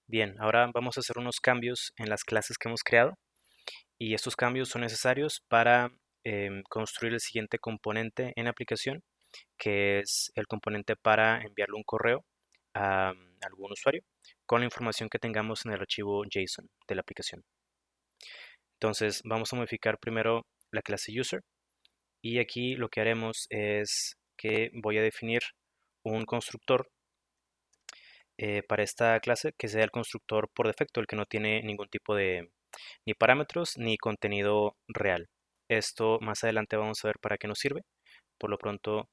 Bien, ahora vamos a hacer unos cambios en las clases que hemos creado y estos cambios son necesarios para construir el siguiente componente en la aplicación, que es el componente para enviarle un correo a algún usuario con la información que tengamos en el archivo JSON de la aplicación. Entonces vamos a modificar primero la clase user y aquí lo que haremos es que voy a definir un constructor para esta clase que sea el constructor por defecto, el que no tiene ningún tipo de ni parámetros ni contenido real. Esto más adelante vamos a ver para qué nos sirve. Por lo pronto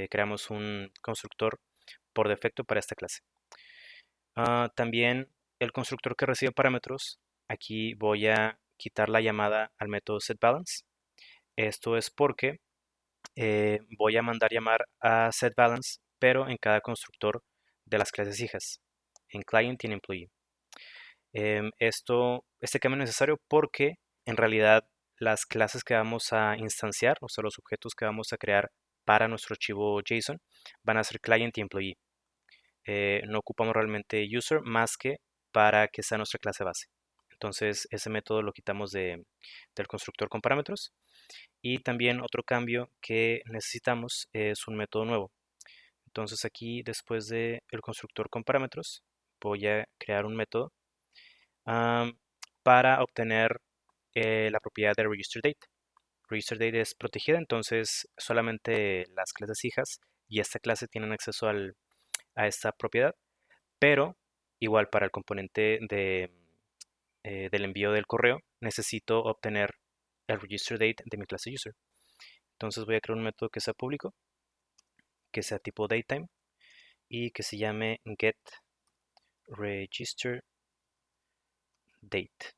creamos un constructor por defecto para esta clase. También el constructor que recibe parámetros, aquí voy a quitar la llamada al método setBalance. Esto es porque voy a mandar llamar a setBalance, pero en cada constructor de las clases hijas, en client y en employee. Este cambio es necesario porque en realidad las clases que vamos a instanciar, o sea, los objetos que vamos a crear para nuestro archivo JSON, van a ser client y employee. No ocupamos realmente user más que para que sea nuestra clase base. Entonces, ese método lo quitamos del constructor con parámetros. Y también otro cambio que necesitamos es un método nuevo. Entonces, aquí después del constructor con parámetros, voy a crear un método am, para obtener la propiedad de register date. Register date es protegida, entonces solamente las clases hijas y esta clase tienen acceso a esta propiedad, pero igual para el componente del envío del correo necesito obtener el register date de mi clase user. Entonces voy a crear un método que sea público, que sea tipo datetime y que se llame get register date.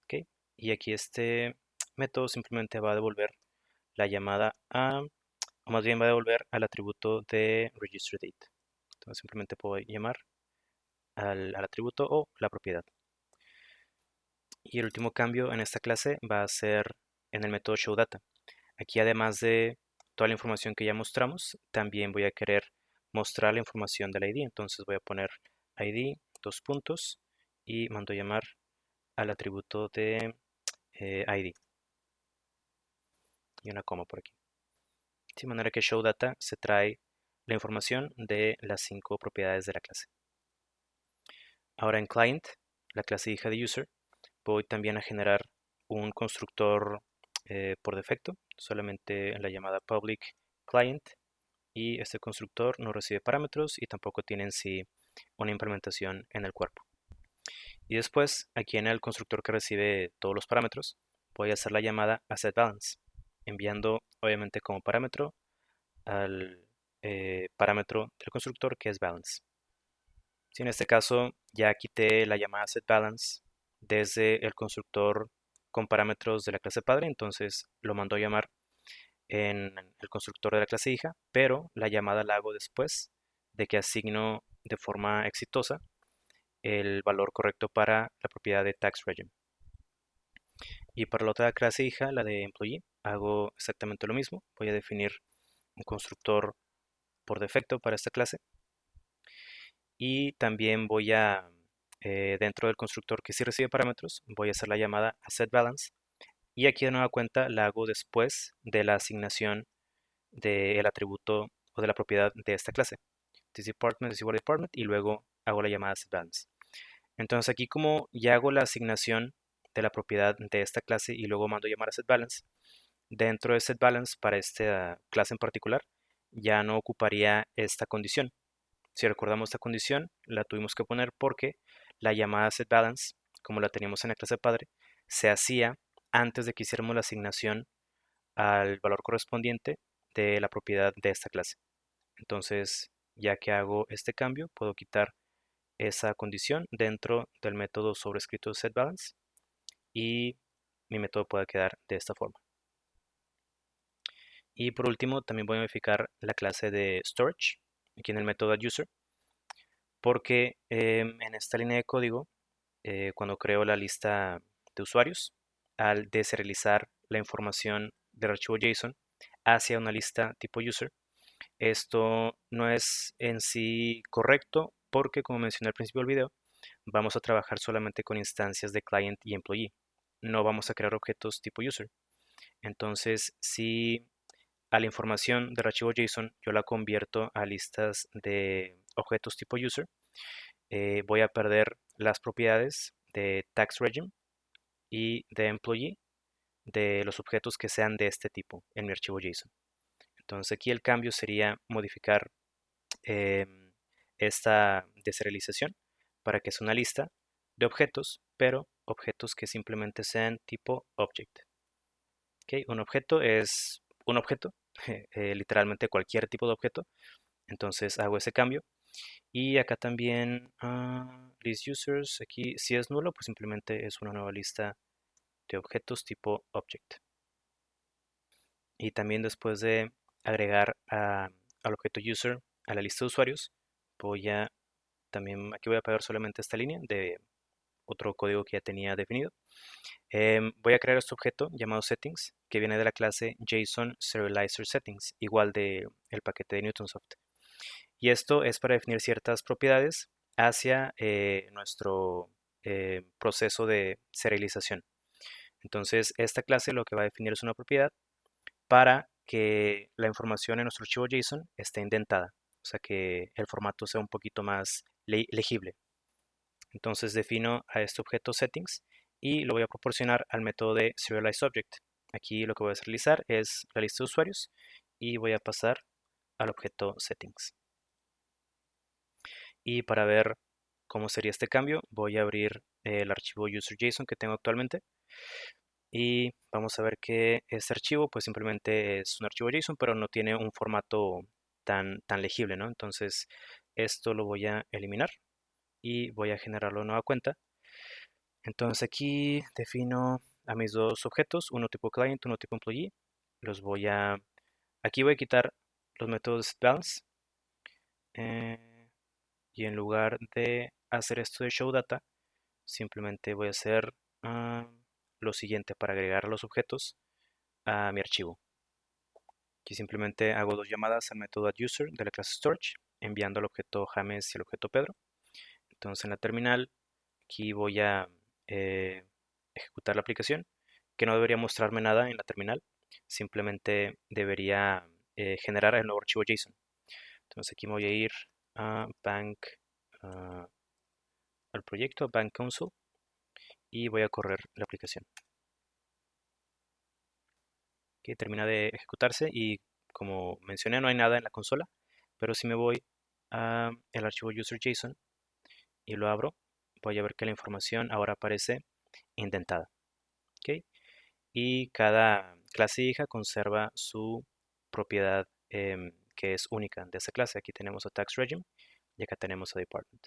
¿Ok? Y aquí este método simplemente va a devolver la llamada o más bien va a devolver al atributo de register date. Entonces simplemente puedo llamar al atributo o la propiedad. Y el último cambio en esta clase va a ser en el método showData. Aquí además de toda la información que ya mostramos, también voy a querer mostrar la información del ID. Entonces voy a poner ID, dos puntos, y mando llamar al atributo de ID y una coma por aquí. De manera que showData se trae la información de las 5 propiedades de la clase. Ahora en client, la clase hija de user, voy también a generar un constructor por defecto, solamente en la llamada public client, y este constructor no recibe parámetros y tampoco tiene en sí una implementación en el cuerpo. Y después, aquí en el constructor que recibe todos los parámetros, voy a hacer la llamada a setBalance, enviando obviamente como parámetro al parámetro del constructor que es balance. Si en este caso ya quité la llamada setBalance desde el constructor con parámetros de la clase padre, entonces lo mando a llamar en el constructor de la clase hija, pero la llamada la hago después de que asigno de forma exitosa el valor correcto para la propiedad de tax regime. Y para la otra clase hija, la de employee, hago exactamente lo mismo. Voy a definir un constructor por defecto para esta clase y también voy a, dentro del constructor que sí recibe parámetros, voy a hacer la llamada a setBalance y aquí de nueva cuenta la hago después de la asignación del atributo o de la propiedad de esta clase. This department es igual a department y luego hago la llamada setBalance. Entonces aquí como ya hago la asignación de la propiedad de esta clase y luego mando llamar a setBalance, dentro de setBalance para esta clase en particular ya no ocuparía esta condición. Si recordamos esta condición, la tuvimos que poner porque la llamada setBalance, como la teníamos en la clase padre, se hacía antes de que hiciéramos la asignación al valor correspondiente de la propiedad de esta clase. Entonces, ya que hago este cambio, puedo quitar esa condición dentro del método sobrescrito setBalance y mi método puede quedar de esta forma. Y por último, también voy a modificar la clase de storage aquí en el método user porque en esta línea de código, cuando creo la lista de usuarios, al deserializar la información del archivo JSON hacia una lista tipo user, esto no es en sí correcto porque como mencioné al principio del video, vamos a trabajar solamente con instancias de client y employee. No vamos a crear objetos tipo user. Entonces, si a la información del archivo JSON yo la convierto a listas de objetos tipo user, voy a perder las propiedades de tax regime y de employee de los objetos que sean de este tipo en mi archivo JSON. Entonces aquí el cambio sería modificar esta deserialización para que sea una lista de objetos, pero objetos que simplemente sean tipo object. ¿Okay? Un objeto es un objeto, literalmente cualquier tipo de objeto. Entonces hago ese cambio. Y acá también list users, aquí si es nulo, pues simplemente es una nueva lista de objetos tipo object. Y también después de agregar al objeto user a la lista de usuarios, voy a también, aquí voy a pegar solamente esta línea de otro código que ya tenía definido. Voy a crear este objeto llamado settings, que viene de la clase JSON Serializer Settings, igual de el paquete de Newtonsoft. Y esto es para definir ciertas propiedades hacia nuestro proceso de serialización. Entonces, esta clase lo que va a definir es una propiedad para que la información en nuestro archivo JSON esté indentada, o sea que el formato sea un poquito más legible. Entonces defino a este objeto settings y lo voy a proporcionar al método de serializeObject. Aquí lo que voy a realizar es la lista de usuarios y voy a pasar al objeto settings. Y para ver cómo sería este cambio, voy a abrir el archivo user.json que tengo actualmente. Y vamos a ver que este archivo pues simplemente es un archivo JSON, pero no tiene un formato tan legible, ¿no? Entonces esto lo voy a eliminar y voy a generarlo una nueva cuenta. Entonces aquí defino a mis dos objetos, uno tipo client, uno tipo employee. Aquí voy a quitar los métodos balance y en lugar de hacer esto de show data, simplemente voy a hacer lo siguiente para agregar los objetos a mi archivo. Aquí simplemente hago dos llamadas al método addUser de la clase storage, enviando al objeto James y al objeto Pedro. Entonces en la terminal, aquí voy a ejecutar la aplicación, que no debería mostrarme nada en la terminal, simplemente debería generar el nuevo archivo JSON. Entonces aquí me voy a ir a Bank, ah, al proyecto Bank Console y voy a correr la aplicación. Que termina de ejecutarse y como mencioné no hay nada en la consola, pero si me voy a el archivo user.json y lo abro, voy a ver que la información ahora aparece indentada. ¿Okay? Y cada clase hija conserva su propiedad que es única de esa clase. Aquí tenemos a tax regime y acá tenemos a department.